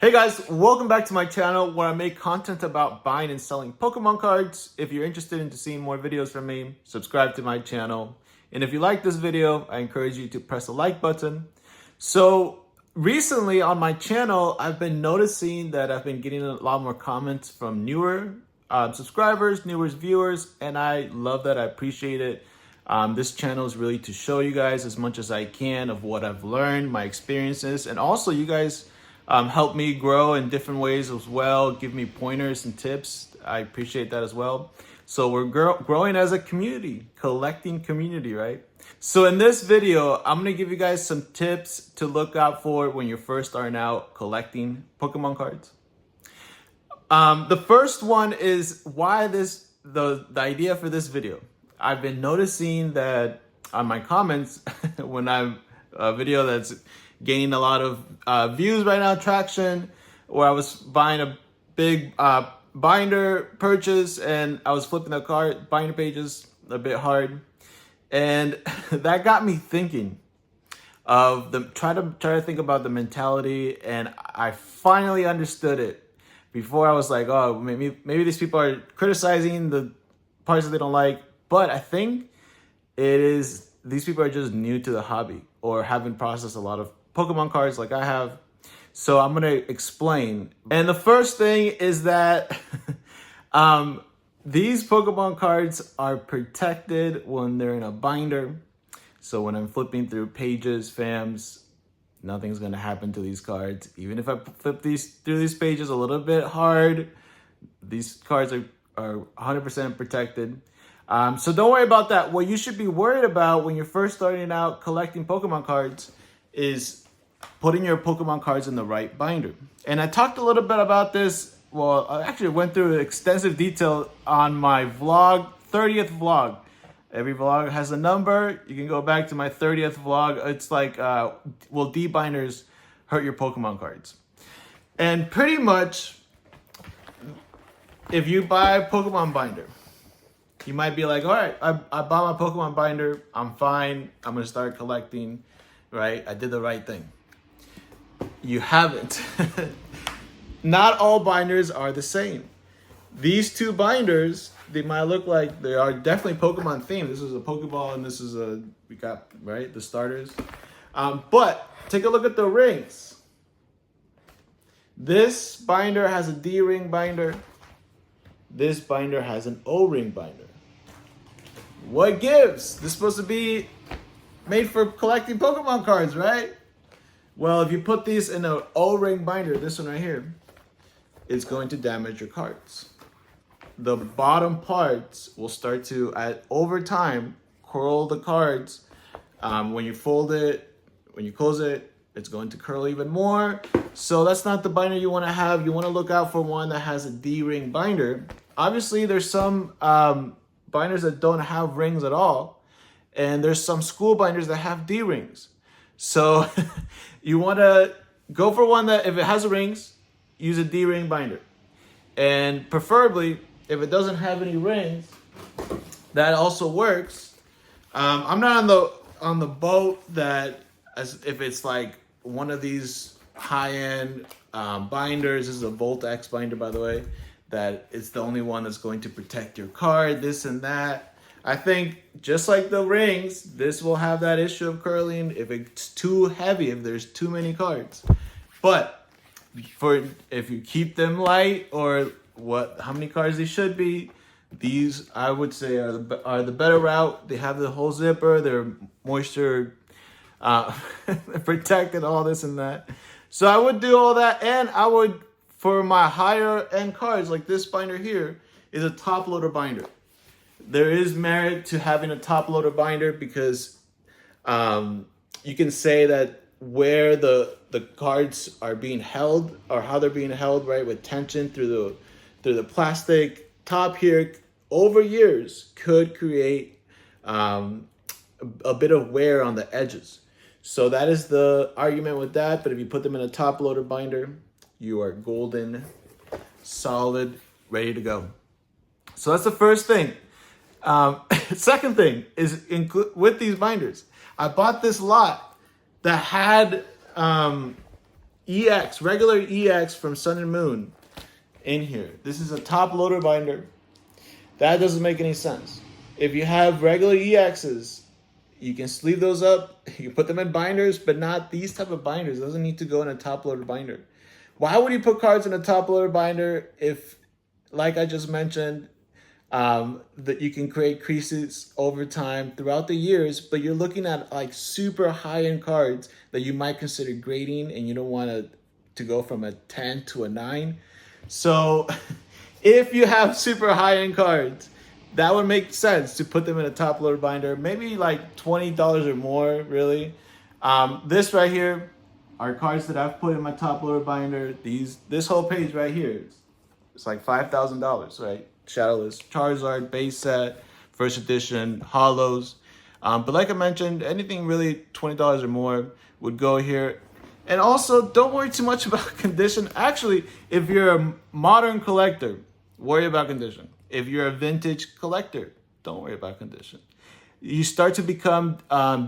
Hey guys, welcome back to my channel where I make content about buying and selling Pokemon cards. If you're interested in seeing more videos from me, subscribe to my channel. And if you like this video, I encourage you to press the like button. So recently on my channel, I've been noticing that I've been getting a lot more comments from newer subscribers, newer viewers, and I love that. I appreciate it. This channel is really to show you guys as much as I can of what I've learned, my experiences, and also you guys help me grow in different ways as well. Give me pointers and tips. I appreciate that as well. So we're growing as a community, collecting community, right? So in this video, I'm gonna give you guys some tips to look out for when you're first starting out collecting Pokemon cards. The first one is why the idea for this video. I've been noticing that on my comments when I'm a video that's gaining a lot of views right now, traction, where I was buying a big binder purchase and I was flipping the card binder pages a bit hard, and that got me thinking of try to think about the mentality, and I finally understood it. Before I was like, oh, maybe these people are criticizing the parts that they don't like, but I think it is these people are just new to the hobby or haven't processed a lot of Pokemon cards like I have. So I'm going to explain. And the first thing is that these Pokemon cards are protected when they're in a binder. So when I'm flipping through pages, fams, nothing's going to happen to these cards. Even if I flip through these pages a little bit hard, these cards are 100% protected. So don't worry about that. What you should be worried about when you're first starting out collecting Pokemon cards is putting your Pokemon cards in the right binder. And I talked a little bit about this. Well, I actually went through extensive detail on my vlog, 30th vlog. Every vlog has a number. You can go back to my 30th vlog. It's like, will D-binders hurt your Pokemon cards? And pretty much, if you buy a Pokemon binder, you might be like, all right, I bought my Pokemon binder. I'm fine. I'm going to start collecting, right? I did the right thing. You haven't. Not all binders are the same. These two binders, they might look like they are definitely Pokemon themed. This is a Pokeball and this is we got, right, the starters. But take a look at the rings. This binder has a D-ring binder. This binder has an O-ring binder. What gives? This is supposed to be made for collecting Pokemon cards, right? Well, if you put these in an O-ring binder, this one right here, it's going to damage your cards. The bottom parts will start to, over time, curl the cards. When you fold it, when you close it, it's going to curl even more. So that's not the binder you want to have. You want to look out for one that has a D-ring binder. Obviously, there's some binders that don't have rings at all. And there's some school binders that have D-rings. So you want to go for one that, if it has rings, use a D-ring binder. And preferably, if it doesn't have any rings, that also works. I'm not on the boat that, as if it's like one of these high-end binders. This is a Volt X binder, by the way, that it's the only one that's going to protect your card, this and that. I think just like the rings, this will have that issue of curling if it's too heavy, if there's too many cards. But if you keep them light, or how many cards they should be, these I would say are the better route. They have the whole zipper, they're moisture protected, all this and that. So I would do all that, and I would, for my higher end cards, like this binder here is a top loader binder. There is merit to having a top loader binder because you can say that where the cards are being held, or how they're being held, right, with tension through the plastic top here, over years could create a bit of wear on the edges. So that is the argument with that. But if you put them in a top loader binder, you are golden, solid, ready to go. So that's the first thing. Second thing is with these binders, I bought this lot that had EX, regular EX from Sun and Moon in here. This is a top loader binder. That doesn't make any sense. If you have regular EXs, you can sleeve those up. You can put them in binders, but not these type of binders. It doesn't need to go in a top loader binder. Why would you put cards in a top loader binder if, like I just mentioned, that you can create creases over time throughout the years, but you're looking at like super high-end cards that you might consider grading, and you don't want to go from a 10 to a 9. So if you have super high-end cards, that would make sense to put them in a top loader binder, maybe like $20 or more, really. This right here are cards that I've put in my top loader binder. This whole page right here, it's like $5,000, right? Shadowless, Charizard, base set, first edition, holos. But like I mentioned, anything really $20 or more would go here. And also, don't worry too much about condition. Actually, if you're a modern collector, worry about condition. If you're a vintage collector, don't worry about condition. You start to become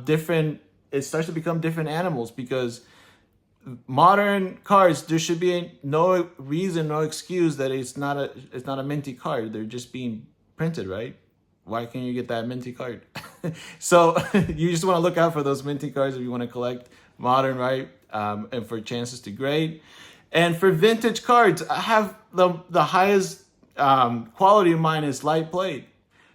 different. It starts to become different animals, because modern cards, there should be no reason, no excuse that it's not a minty card. They're just being printed, right? Why can't you get that minty card? So you just want to look out for those minty cards if you want to collect modern, right? And for chances to grade. And for vintage cards, I have the highest quality of mine is light plate.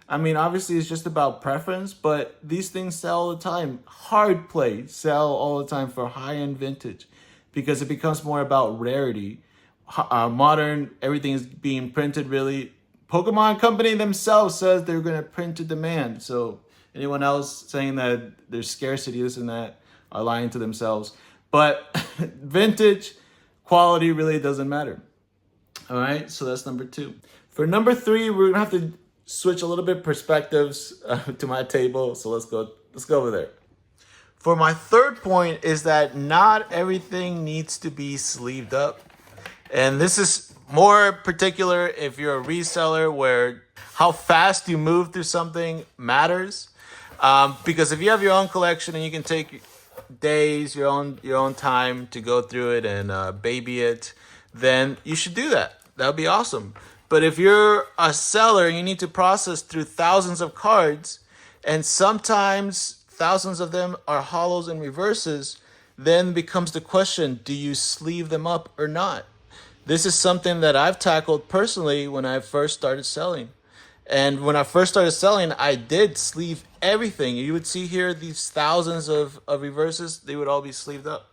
I mean, obviously it's just about preference, but these things sell all the time. Hard plate sell all the time for high-end vintage, because it becomes more about rarity. Modern, everything is being printed really. Pokemon Company themselves says they're going to print to demand. So anyone else saying that there's scarcity, this and that, are lying to themselves. But vintage quality really doesn't matter. All right, so that's number 2. For number 3, we're gonna have to switch a little bit perspectives to my table. So let's go over there. For my third point is that not everything needs to be sleeved up. And this is more particular if you're a reseller, where how fast you move through something matters. Because if you have your own collection and you can take days, your own time to go through it and baby it, then you should do that. That would be awesome. But if you're a seller and you need to process through thousands of cards, and sometimes thousands of them are holos and reverses, then becomes the question, do you sleeve them up or not? This is something that I've tackled personally when I first started selling. And when I first started selling, I did sleeve everything. You would see here these thousands of reverses, they would all be sleeved up.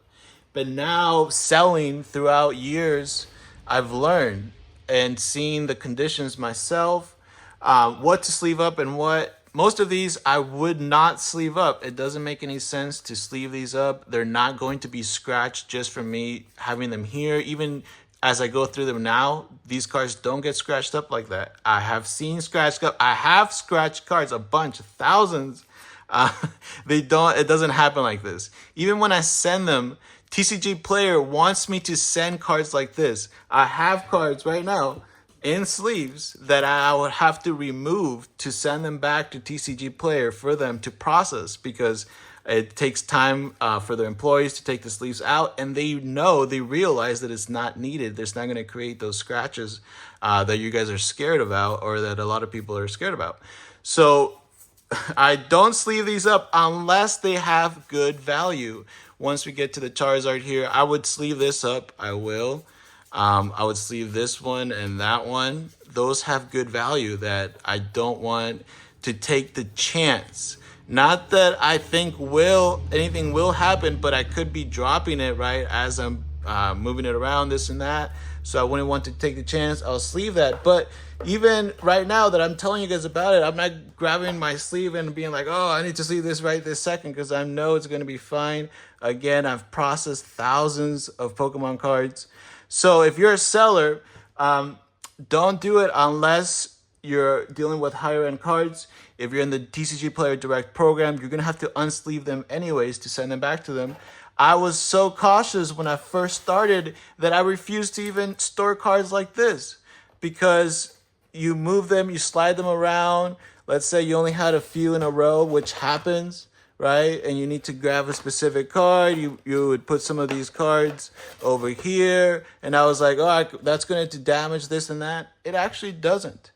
But now, selling throughout years, I've learned and seen the conditions myself, what to sleeve up and what. Most of these I would not sleeve up. It doesn't make any sense to sleeve these up. They're not going to be scratched just from me having them here. Even as I go through them now, these cards don't get scratched up like that. I have seen scratched up. I have scratched cards, a bunch, thousands. It doesn't happen like this. Even when I send them, Tcgplayer wants me to send cards like this. I have cards right now in sleeves that I would have to remove to send them back to Tcgplayer for them to process, because it takes time for their employees to take the sleeves out, and they realize that it's not needed. It's not going to create those scratches that you guys are scared about, or that a lot of people are scared about. So I don't sleeve these up unless they have good value. Once we get to the Charizard here, I would sleeve this up. I will. I would sleeve this one and that one. Those have good value that I don't want to take the chance. Not that I think anything will happen, but I could be dropping it right as I'm moving it around, this and that. So I wouldn't want to take the chance. I'll sleeve that. But even right now that I'm telling you guys about it, I'm not grabbing my sleeve and being like, oh, I need to sleeve this right this second, because I know it's going to be fine. Again, I've processed thousands of Pokemon cards. So if you're a seller, don't do it unless you're dealing with higher end cards. If you're in the Tcgplayer Direct program, you're going to have to unsleeve them anyways to send them back to them. I was so cautious when I first started that I refused to even store cards like this, because you move them, you slide them around. Let's say you only had a few in a row, which happens, right? And you need to grab a specific card. You would put some of these cards over here. And I was like, oh, that's going to damage this and that. It actually doesn't.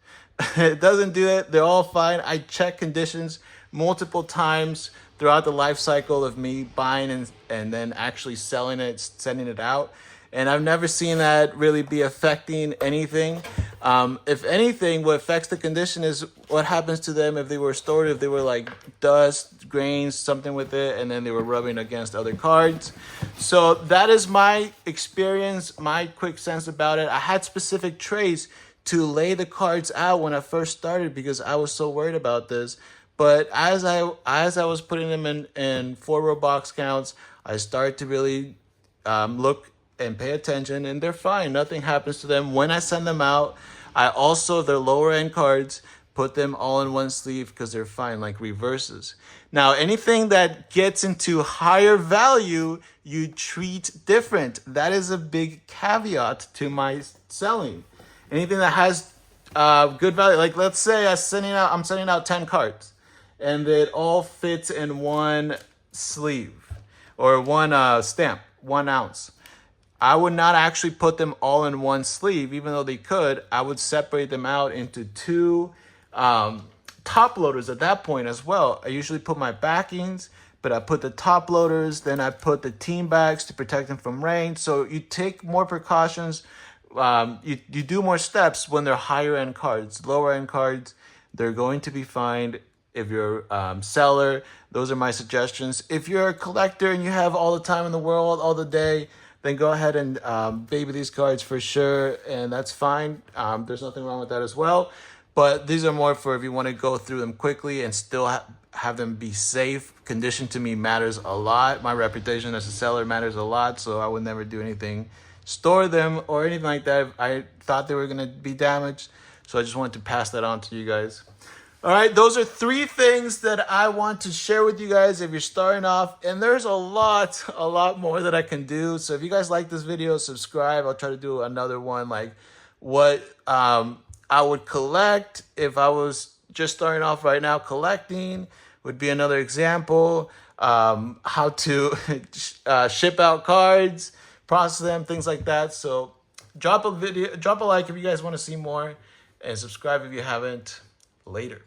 It doesn't do it. They're all fine. I check conditions multiple times throughout the life cycle of me buying and then actually selling it, sending it out. And I've never seen that really be affecting anything. If anything, what affects the condition is what happens to them if they were stored, if they were like dust, grains, something with it, and then they were rubbing against other cards. So that is my experience, my quick sense about it. I had specific trays to lay the cards out when I first started because I was so worried about this. But as I was putting them in 4-row box counts, I started to really look and pay attention, and they're fine. Nothing happens to them. When I send them out, I also, their lower end cards, put them all in one sleeve because they're fine, like reverses. Now, anything that gets into higher value, you treat different. That is a big caveat to my selling. Anything that has good value, like let's say I'm sending out 10 cards, and it all fits in one sleeve or one stamp, 1 ounce. I would not actually put them all in one sleeve, even though they could. I would separate them out into 2 top loaders at that point as well. I usually put my backings, but I put the top loaders, then I put the team bags to protect them from rain. So you take more precautions. You do more steps when they're higher end cards. Lower end cards, they're going to be fine. If you're a seller, those are my suggestions. If you're a collector and you have all the time in the world, all the day, then go ahead and baby these cards for sure, and that's fine. There's nothing wrong with that as well. But these are more for if you want to go through them quickly and still have them be safe. Condition to me matters a lot. My reputation as a seller matters a lot, so I would never do anything, store them or anything like that if I thought they were going to be damaged. So I just wanted to pass that on to you guys. All right, those are 3 things that I want to share with you guys if you're starting off. And there's a lot more that I can do. So if you guys like this video, subscribe. I'll try to do another one like what I would collect if I was just starting off right now. Collecting would be another example. How to ship out cards, process them, things like that. So drop a like if you guys want to see more, and subscribe if you haven't. Later.